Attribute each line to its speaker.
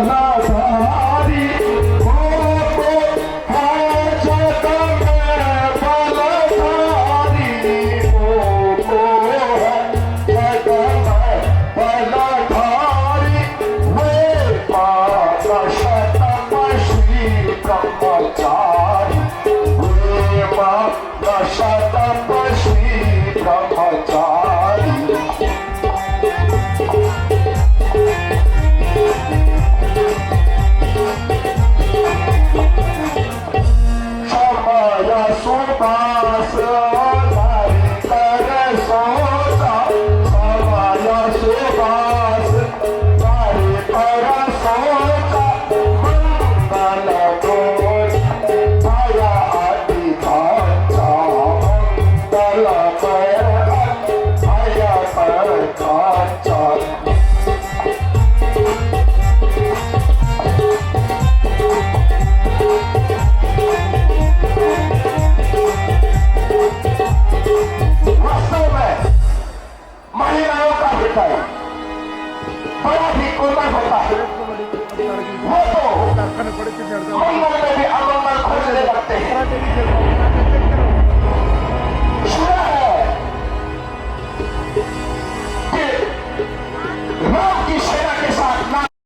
Speaker 1: बलधारी हो हाजत में बलधारी हो हाजत में बलधारी वे शतम श्री ब्रह्मचारी वे शतम श्री ब्रह्मचारी सुबास हरि कर सोता समय सुबास हरि कर सोता मंगल गोर भया आदि कांचा मंगल कर भया कर कांचा महिलाओं का हिताई बड़ा भी कोमल होता है वो तो मंगल में भी अमंगल खोजने लगते हैं।